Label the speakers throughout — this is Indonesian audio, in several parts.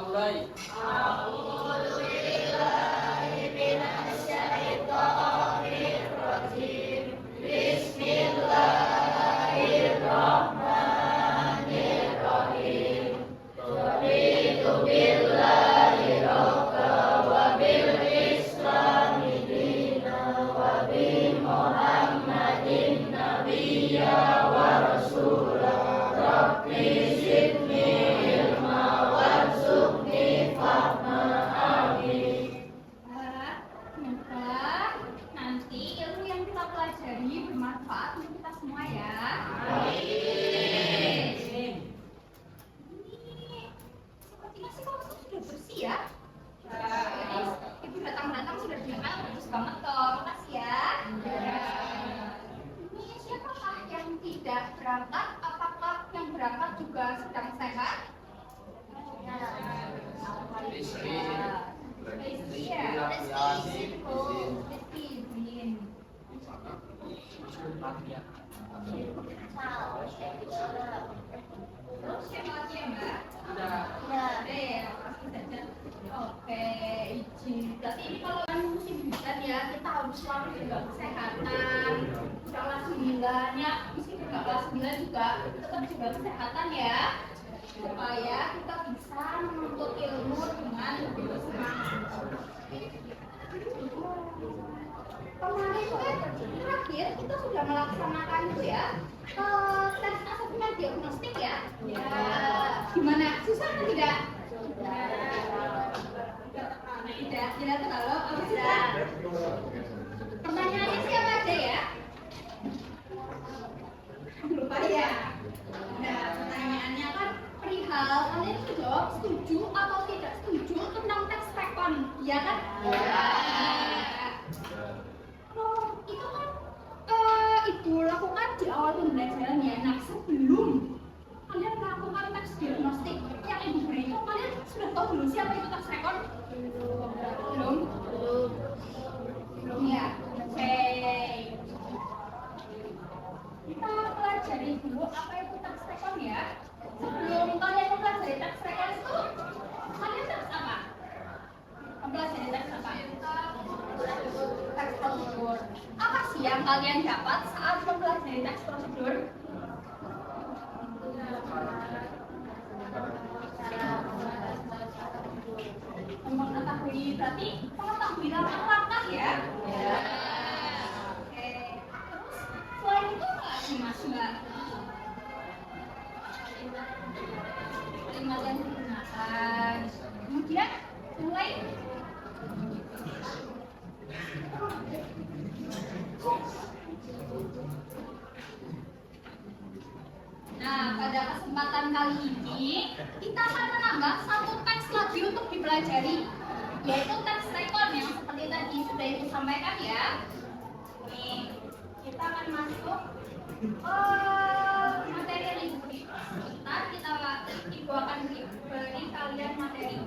Speaker 1: mulai.
Speaker 2: Nanti ilmu yang kita pelajari bermanfaat untuk kita semua ya. Sepertinya sih kamu sudah bersih ya. Ibu datang-datang sudah bilang bagus banget toh. Makasih ya. Ini siapakah yang tidak berangkat? Apakah yang berangkat juga sedang sehat?
Speaker 1: Istri.
Speaker 2: Iya, Rizky izin. Terus siapa lagi ya Mbak? Ada ya, pasti saja. Oke, izin. Berarti ini kalau kan musim hujan ya, kita harus selalu jaga kesehatan. Kelas 9 ya, meskipun nggak kelas 9 juga tetap jaga kesehatan ya. Supaya kita bisa menuntut ilmu dengan lebih bersemangat. Kemarin kan terakhir kita sudah melaksanakan itu ya, tes asesmen diagnostik ya. Gimana? Susah atau tidak? Tidak terlalu susah. Pertanyaannya siapa aja ya? Lupa ya. Nah, pertanyaannya kan perihal kalian itu jawab setuju atau tidak setuju tentang tes rekon, ya kan? Itu kan ibu lakukan di awal pembelajaran ya. Nah, sebelum kalian melakukan tes diagnostik yang ibu beri itu, kalian sudah tahu dulu siapa itu tes rekon? Belum ya. Oke. Kita pelajari dulu apa itu tes rekon ya. Sebelum kalian mempelajari tes rekon itu, kalian tes apa? Mempelajari tes apa? Tes prosedur. Apa sih yang kalian dapat saat mempelajari tes prosedur? Mengetahui, berarti mengetahui langkah-langkah ya? Oke. Terus selain itu apa lagi Mas Mbak? Kalimat yang digunakan. Kemudian mulai. Nah, pada kesempatan kali ini kita akan menambah satu teks lagi untuk dipelajari, yaitu teks rekon yang seperti tadi sudah Ibu sampaikan ya. Nih, kita akan masuk materi yang Ibu beri. Sebentar, Ibu akan beri kalian materi.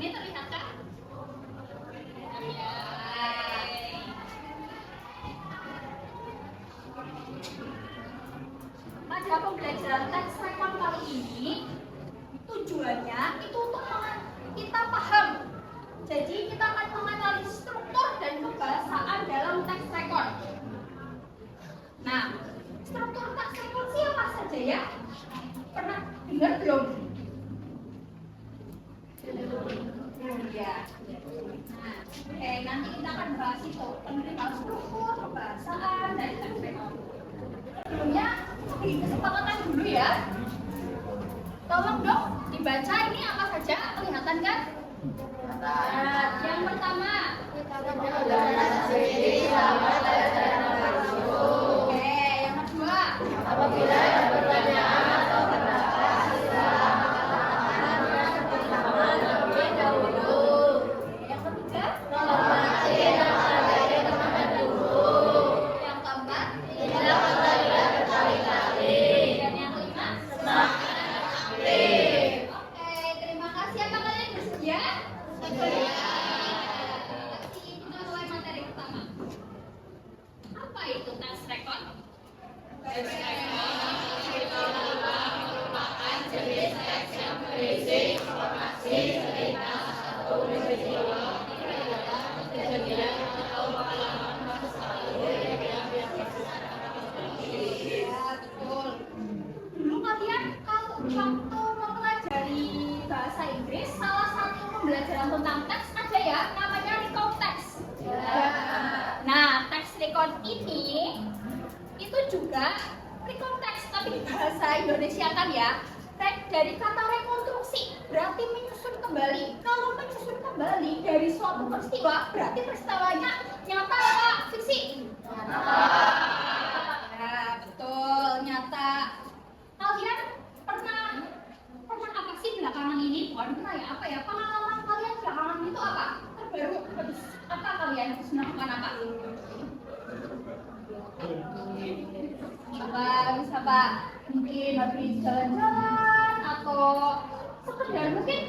Speaker 2: Ini terlihat kan? Pada pembelajaran teks rekon kali ini, tujuannya itu untuk kita paham. Jadi kita akan mengenali struktur dan kebahasaan dalam teks rekon. Nah, struktur teks rekon siapa saja ya? Pernah dengar belum? Ya. Nah, oke, nanti kita akan bahas itu penerimaan struktur, kebahasaan, dan teks rekon. Sebelumnya, beri kesepakatan dulu ya. Tolong dong dibaca ini apa saja, kelihatan kan? Yang pertama, oke, yang kedua, apabila ada pertanyaan atau pendapat silakan terlebih dahulu. Yang ketiga, hormati dan hargai teman dulu. Yang keempat, tidak bertanya berkali-kali. Dan yang kelima, semangat aktif. Oke, terima kasih. Apakah itu tax record? Tax record merupakan jenis teks yang berisi informasi cerita atau peristiwa kejadian atau pengalaman masa lalu yang ya betul. Dulu kalian kalau waktu mempelajari bahasa Inggris, salah satu pembelajaran tentang teks ada ya, namanya record text. Nah, text record ini itu juga record text, tapi bahasa Indonesia kan ya, dari kata rekonstruksi berarti menyusun kembali. Kalau menyusun kembali dari suatu peristiwa, berarti peristiwanya nyata apa fiksi? Nyata. Nah, betul, nyata. Kalian pernah apa sih belakangan ini? Bukan pernah ya, apa ya? Pengalaman kalian belakangan itu apa? Terbaru habis apa kalian habis melakukan apa? Bisa Pak, mungkin habis jalan-jalan atau sekedar mungkin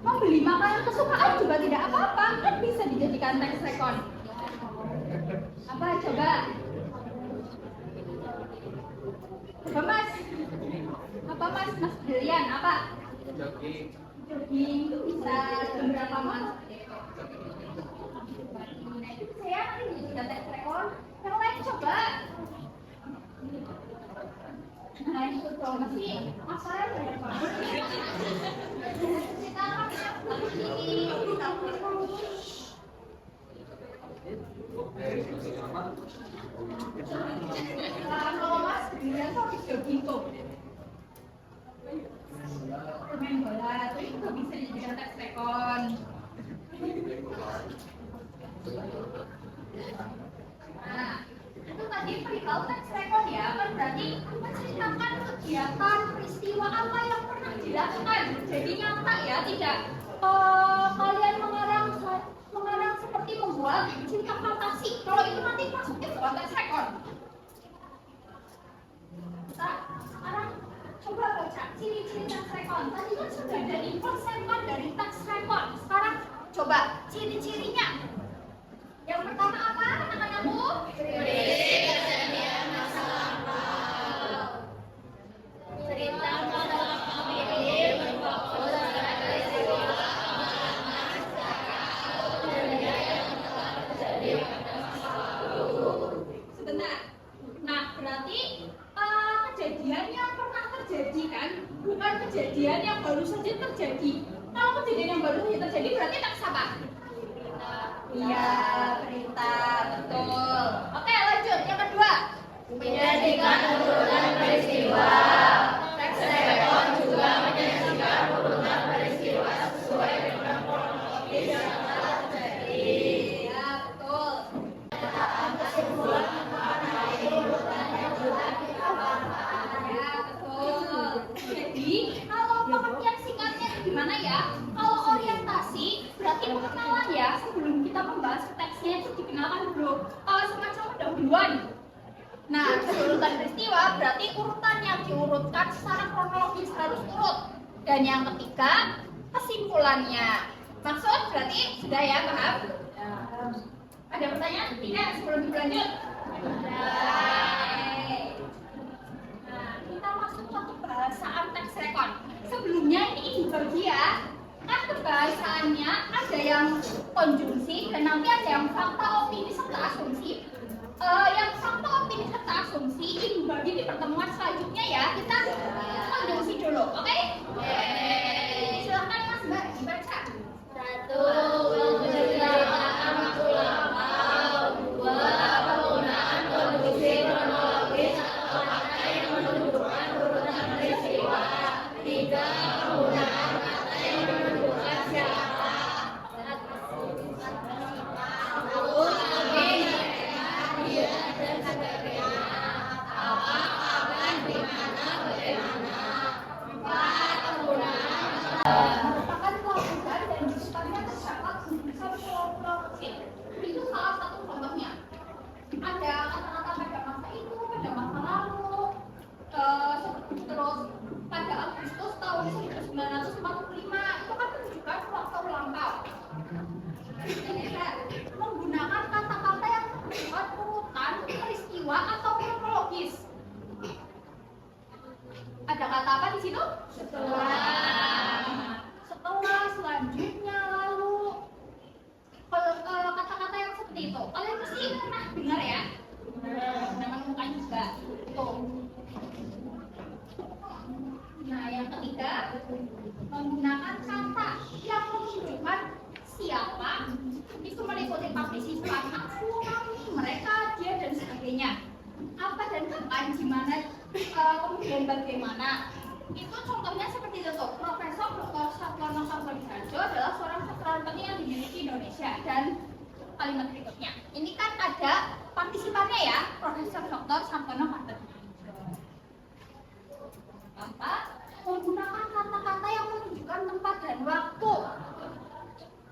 Speaker 2: mau beli makanan kesukaan juga tidak apa-apa, kan bisa dijadikan text record. Apa coba? Coba Mas. Apa Mas Brilian? Apa? Jogging itu bisa berapa Mas? Saya nanti dijadikan text record. Yang lain coba. Nah itu tuh masih masalah berapa? Kita kalau Mas Brilian tuh habis jogging tuh main bola, terus itu bisa dijadikan text record. Nah itu tadi perihal text record ya, kan berarti menceritakan kegiatan peristiwa apa yang pernah dilakukan, jadi nyata ya, tidak kalian mengarang seperti membuat cerita fantasi. Kalau itu nanti masuknya bukan text record. Kita sekarang coba baca ciri-ciri text record. Tadi kan sudah ada info sampel dari text record. Sekarang coba ciri-cirinya. Yang pertama apa anak-anakku? Berisi kejadian masa lampau. Cerita masa lampau ini berfokus pada peristiwa pengalaman sejarah dunia yang telah terjadi pada masa lalu. Sebentar. Nah, berarti kejadian yang pernah terjadi kan, bukan kejadian yang baru saja terjadi. Kalau kejadian yang baru saja terjadi berarti teks apa? Iya, berita, betul. Oke, lanjut. Yang kedua, menyajikan urutan peristiwa. Teks record juga menyajikan urutan peristiwa sesuai dengan kronologis yang telah terjadi. Iya, betul. Pendataan kesimpulan mengenai urutan yang sudah kita bahas. Ya, betul. Jadi, kalau pengertian singkatnya gimana ya? Kalau orientasi berarti pengenalan ya, sebelum kita membahas teksnya itu dikenalkan dulu semacam pendahuluan. Nah, urutan peristiwa berarti urutan yang diurutkan secara kronologis harus urut. Dan yang ketiga, kesimpulannya. Maksud berarti sudah ya, paham? Ada pertanyaan? Tidak, sebelum dilanjut. Nah, kita masuk ke pembahasan teks record. Sebelumnya ini dibagi ya. Kan kebahasaannya ada yang konjungsi dan nanti ada yang fakta, opini, serta asumsi. Yang fakta, opini, serta asumsi ini dibagi di pertemuan selanjutnya ya. Kita konjungsi dulu, oke? Silahkan Mas Mbak dibaca. 1. Menceritakan waktu lampau. 2. Penggunaan konjungsi kronologis atau kata yang menunjukkan urutan peristiwa. 3. Penggunaan kata yang menunjukkan siapa. 1. Dia dan sebagainya. Apa, kapan, di mana, bagaimana. 4. Penggunaan merupakan pelabuhan dan disukannya terdapat tulisan pulau-pulau kecil. Itu salah satu contohnya. Ada kata-kata pada masa itu, pada masa lalu, terus pada Agustus tahun 1945 itu kan menunjukkan waktu lampau. Menggunakan kata-kata yang membuat urutan peristiwa apa di situ? Setelah selanjutnya lalu kalau kata-kata yang seperti itu kalian pasti pernah dengar ya, pernah menemukan juga tuh. Nah yang ketiga menggunakan kata yang menunjukkan siapa itu meliputi partisipan aku, kami, mereka, dia dan sebagainya. Apa dan kapan, gimana, kemudian bagaimana. Itu contohnya seperti itu tuh. Profesor Dr. Satyono Sarwodiharjo adalah seorang sastrawan penting yang dimiliki Indonesia. Dan kalimat berikutnya, ini kan ada partisipannya ya, Profesor Dr. Satyono Sarwodiharjo. Apa? Menggunakan kata-kata yang menunjukkan tempat dan waktu.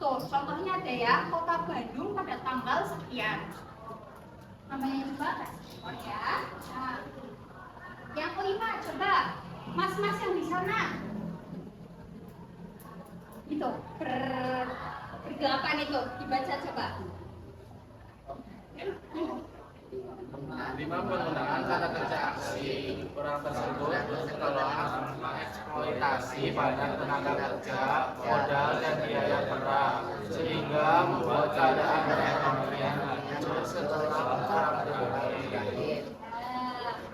Speaker 2: Tuh, contohnya ada ya, Kota Bandung pada tanggal sekian. Namanya juga respon ya. Nah, yang kelima, coba mas-mas yang di sana. Itu bergelapan itu, dibaca coba.
Speaker 1: 5. Penggunaan kata kerja aksi. Orang tersebut telah mengeksploitasi pada tenaga kerja, modal dan biaya berat sehingga membuat keadaan perekonomian hancur setelah orang berbagai.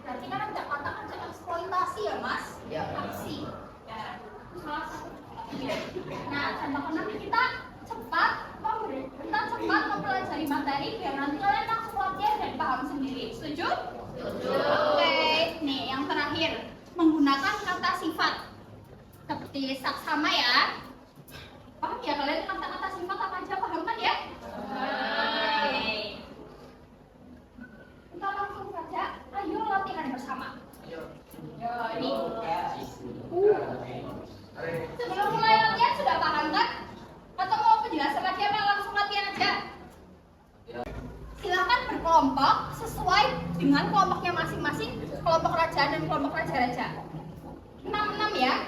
Speaker 2: Berarti kan ada kata kerja eksploitasi ya mas?
Speaker 3: Ya.
Speaker 2: Aksi. Ya. Salah satu. Nah, contoh nanti kita cepat mempelajari materi biar nanti kalian langsung latihan dan paham sendiri. Setuju? Setuju. Oke, nih yang terakhir menggunakan kata sifat seperti saksama ya. Paham ya kalian kata-kata sifat apa aja, paham kan ya? Oke. Kita langsung saja, ayo latihan bersama. Yo, ini. Sebelum mulai latihan sudah paham kan? Atau mau penjelasan lagi apa langsung latihan aja? Silakan berkelompok sesuai dengan kelompoknya masing-masing, kelompok raja dan kelompok raja-raja. 6 ya.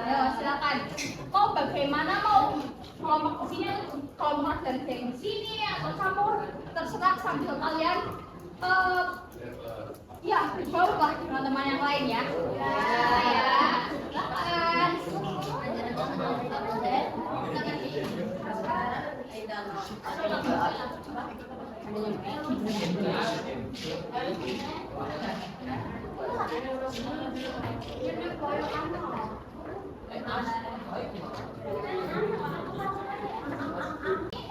Speaker 2: Ya, silakan. Mau bagaimana, mau kelompok di sini, kelompok raja di sini atau campur, terserah sambil kalian ya bergaul lah dengan teman yang lain ya. Ya. Silakan.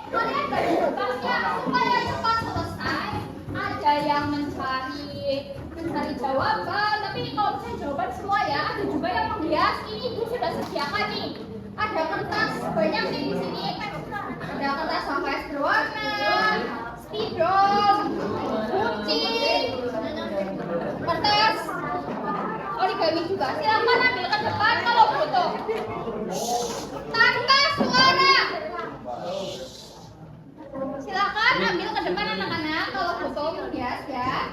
Speaker 2: Kalian bagi tugasnya supaya cepat selesai. Ada yang mencari jawaban, tapi ini kalau misalnya jawaban semua ya, ada juga yang menghias. Ini ibu sudah sediakan nih. Ada kertas banyak nih di sini. Ada kertas sampai berwarna, spidol, kucing, kertas origami juga. Silakan ambil ke depan kalau butuh. Tanpa suara. Silakan ambil ke depan anak-anak kalau butuh menghias ya.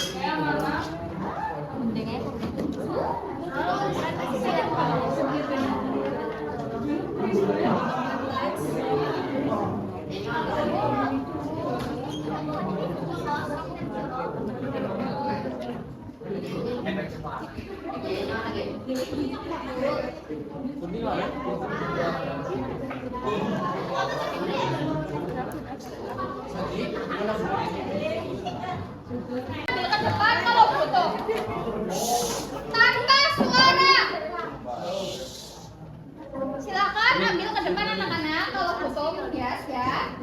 Speaker 2: Saya Ambil ke depan kalau butuh. Tanpa suara. Silakan ambil ke depan anak-anak kalau butuh menghias ya.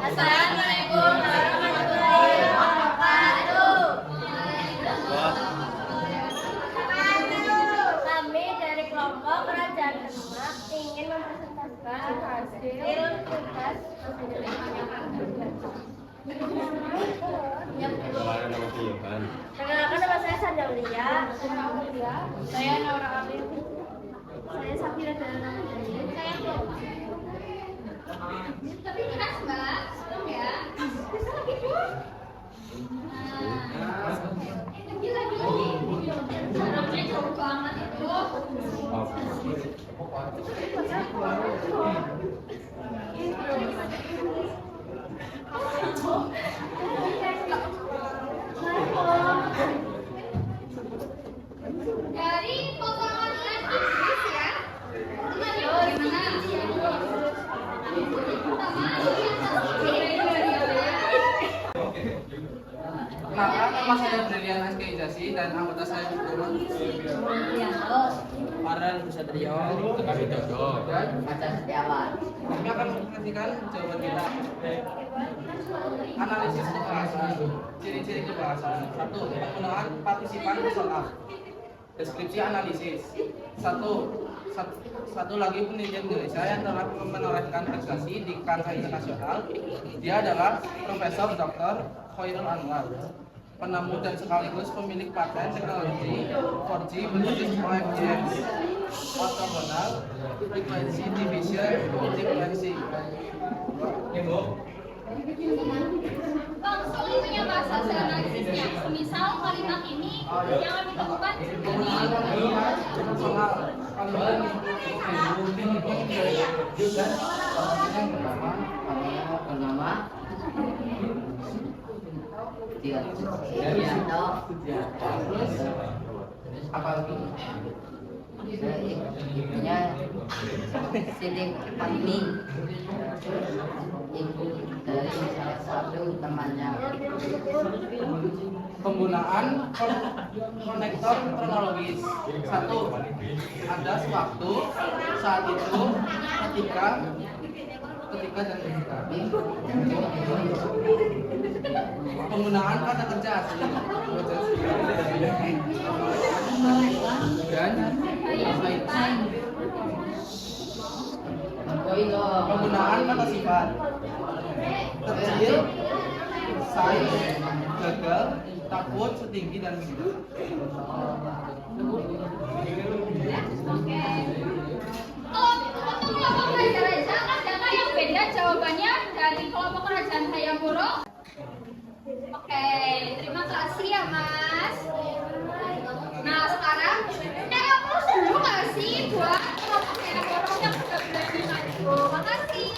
Speaker 2: Assalamualaikum warahmatullahi wabarakatuh. Kami dari kelompok Kerajaan Demak ingin mempresentasikan hasil tugas. Perkenalkan nama saya Sandalia. Saya Naura Amin. Saya Safira dan saya Flora. Tapi keras mbak, belum ya? Bisa lagi dulu. Lagi. Caranya jauh banget itu. Dari potongan plastik ya.
Speaker 1: Kenalkan, nama saya Brilian Aska Ijasi dan anggota saya bersama
Speaker 3: Farhan Kusatrio, Tegar Widodo,
Speaker 1: dan
Speaker 3: Macan Setiawan.
Speaker 1: kami akan mempresentasikan jawaban kita. Analisis kebahasan, ciri-ciri kebahasan. 1. Penggunaan partisipan soal. Deskripsi analisis. Satu lagi penelitian Indonesia yang telah menorehkan prestasi di kancah internasional. Dia adalah Profesor Dr. Khairul Anwar, penemu dan sekaligus pemilik paten teknologi 4G berbasis OFDM orthogonal frequency division multiplexing.
Speaker 2: Langsung punya bahasa analisisnya. Misal kalimat ini yang ditemukan
Speaker 1: Penggunaan kalimat soal kalimat
Speaker 3: Yang pertama, bernama Dianto.
Speaker 1: apa lagi?
Speaker 3: Ibunya Sidik Patmi, ibu dari salah satu temannya.
Speaker 1: Penggunaan konektor kronologis. 1. Ada sewaktu, saat itu, ketika dan ketika. Penggunaan kata kerja asli dan kaitan. Penggunaan kata sifat kecil, size, gagal, takut, setinggi dan begitu.
Speaker 2: untuk kelompok raja-raja adakah yang beda jawabannya dari kelompok kerajaan Hayamuro? Oke, terima kasih ya Mas. Nah sekarang saya plus dulu nggak sih buat kelompok Hayamuro yang sudah berani maju. Makasih.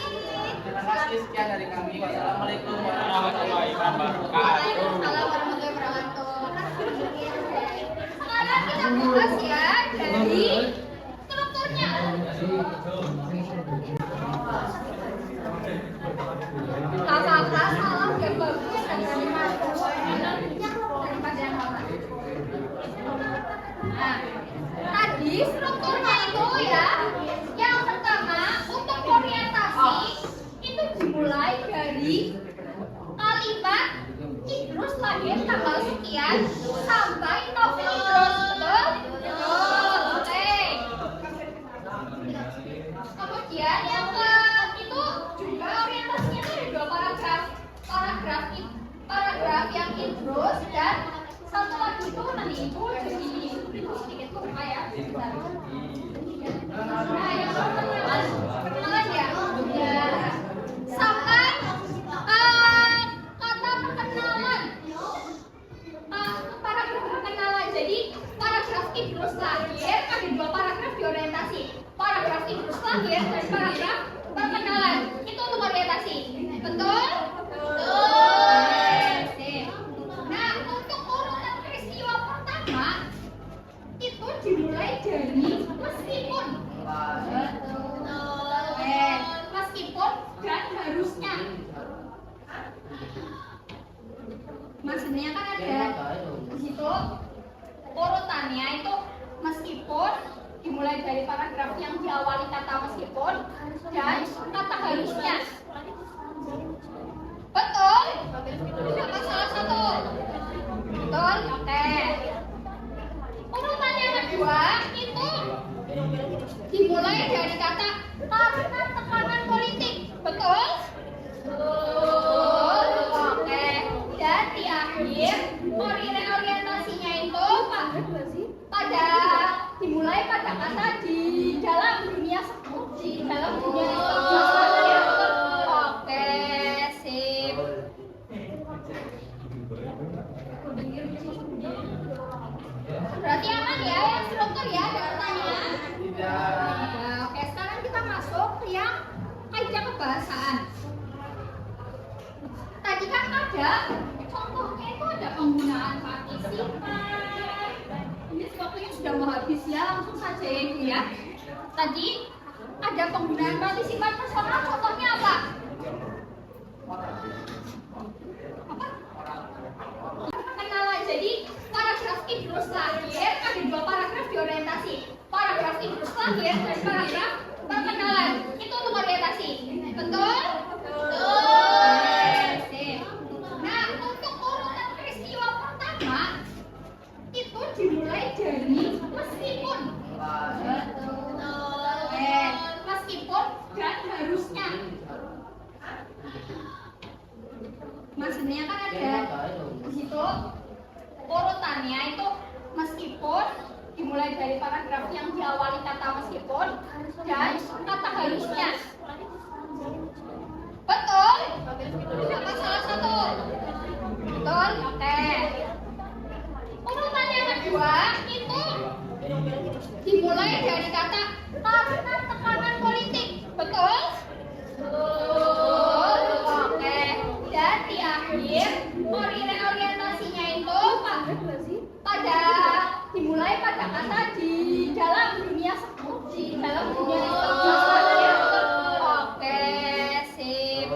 Speaker 1: Sekian dari kami. Wassalamualaikum warahmatullahi wabarakatuh.
Speaker 2: Waalaikumsalam warahmatullahi wabarakatuh. Sekarang kita bahas ya dari strukturnya. Kakak salah dan bagus dan dari daripada yang lama. Nah, tadi strukturnya itu ya, yang pertama untuk orientasi itu dimulai dari kalimat Idrus lahir tanggal sekian sampai Taufik Idrus, betul? Betul, oke. Kemudian yang itu juga orientasinya itu ada dua paragraf. Paragraf yang Idrus dan satu lagi itu nanti itu jadi sedikit lupa ya. Bentar. Nah, yang perkenalan ya. Ya. Sampai kata perkenalan. Paragraf perkenalan. Jadi paragraf Idrus lahir ada dua paragraf di orientasi. Paragraf Idrus lahir dan paragraf perkenalan. Itu untuk orientasi. Betul? Betul. Nah, untuk urutan peristiwa pertama itu dimulai dari meskipun. Meskipun dan harusnya. Maksudnya kan ada di situ urutannya itu meskipun dimulai dari paragraf yang diawali kata meskipun dan kata harusnya. Betul? Siapa salah satu? Betul? Oke. Urutan yang kedua itu dimulai dari kata karena tekanan politik. Betul? Betul. Oke. Dan di akhir orientasinya itu dimulai pada kata di dalam dunia ya. Oke, sip. Berarti aman ya yang struktur ya, ada pertanyaan? Tidak. Oke, sekarang kita masuk ke yang kaidah kebahasaan. Tadi kan ada contohnya itu ada penggunaan partisipan. Ini waktunya sudah mau habis ya, langsung saja ya Ibu ya. Tadi ada penggunaan partisipan personal, contohnya apa? Perkenalan. Jadi paragraf Idrus lahir ada dua paragraf di orientasi. Paragraf Idrus lahir dan paragraf perkenalan. Itu untuk orientasi. Betul? Betul. Nah, untuk urutan peristiwa pertama itu dimulai dari meskipun. Meskipun dan harusnya. Maksudnya kan ada di situ urutannya itu meskipun dimulai dari paragraf yang diawali kata meskipun dan kata harusnya. Betul? Siapa salah satu? Betul? Oke. Urutan yang kedua itu dimulai dari kata karena tekanan politik. Betul? Betul. Oke. Dan di akhir orientasinya itu dimulai pada kata di dalam dunia ya. Oke, sip.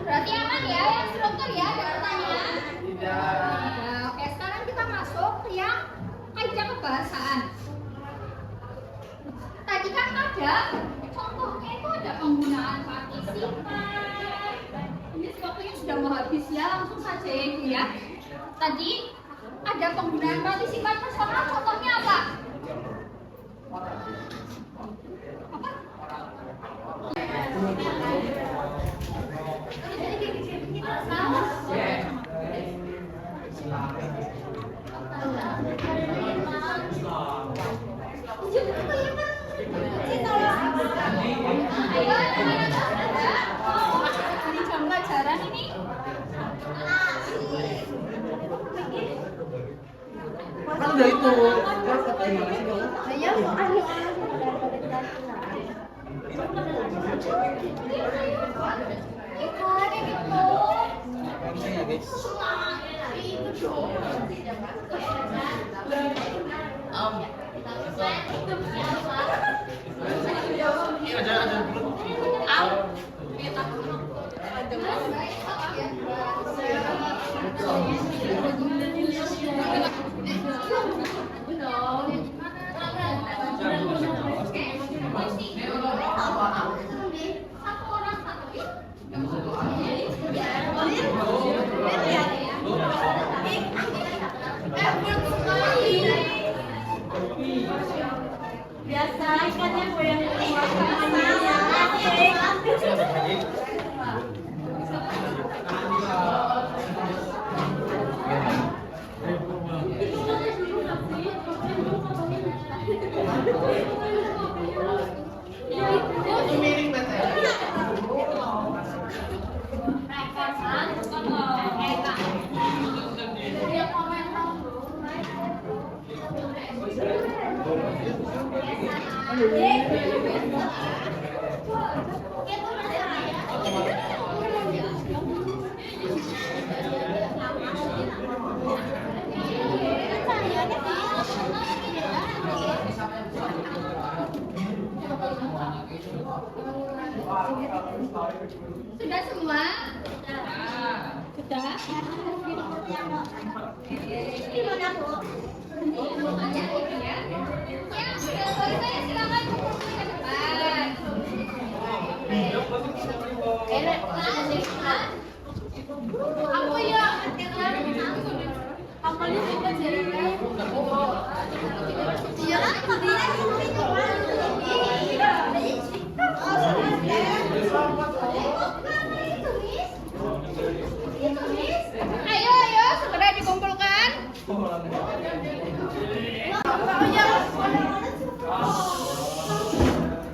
Speaker 2: Berarti aman ya yang struktur ya, ada pertanyaan? Tidak. Oke, sekarang kita masuk ke yang kaidah kebahasaan. Tadi kan ada contohnya itu ada penggunaan partisipan. Ini waktunya sudah mau habis ya, langsung saja ya Ibu ya. Tadi ada penggunaan partisipan personal, contohnya apa? Di jam pelajaran ini.
Speaker 1: Kan udah itu. Gimana sih kamu?
Speaker 2: Ya,
Speaker 1: Penting ya guys.
Speaker 2: Biasa ikannya goyang Sudah semua? Sudah? Gimana, Bu? Ya, sudah selesai, silakan kumpul ke depan. Aku ya, apalagi kita jadi iya kan? Ayo, segera dikumpulkan.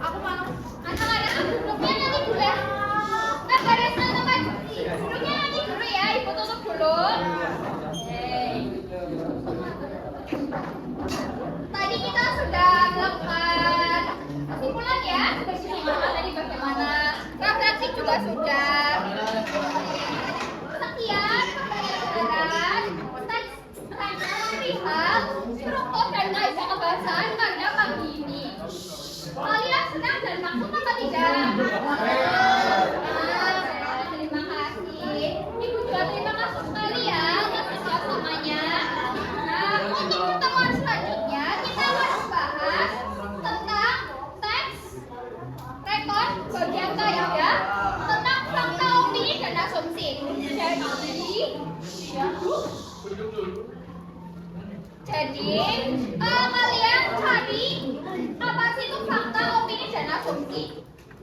Speaker 2: Aku mau. Anak-anak, duduknya nanti dulu ya. Beresan teman. Duduknya nanti dulu ya, Ibu tutup dulu. Tadi kita sudah melakukan kesimpulan ya, tadi bagaimana. Refleksi juga sudah. Sekian pembelajaran tentang perihal struktur dan kaidah kebahasaan pada pagi ini. Kalian senang dan maksud apa tidak? Terima kasih. Ibu juga terima kasih sekali ya atas kerjasamanya. Nah, untuk pertemuan selanjutnya kita akan membahas tentang teks rekor bagian kaidah tentang fakta, opini, dan asumsi. Jadi kalian cari apa sih itu fakta, opini, dan asumsi.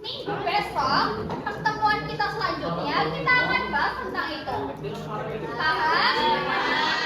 Speaker 2: Minggu besok pertemuan kita selanjutnya kita akan bahas tentang itu. Paham?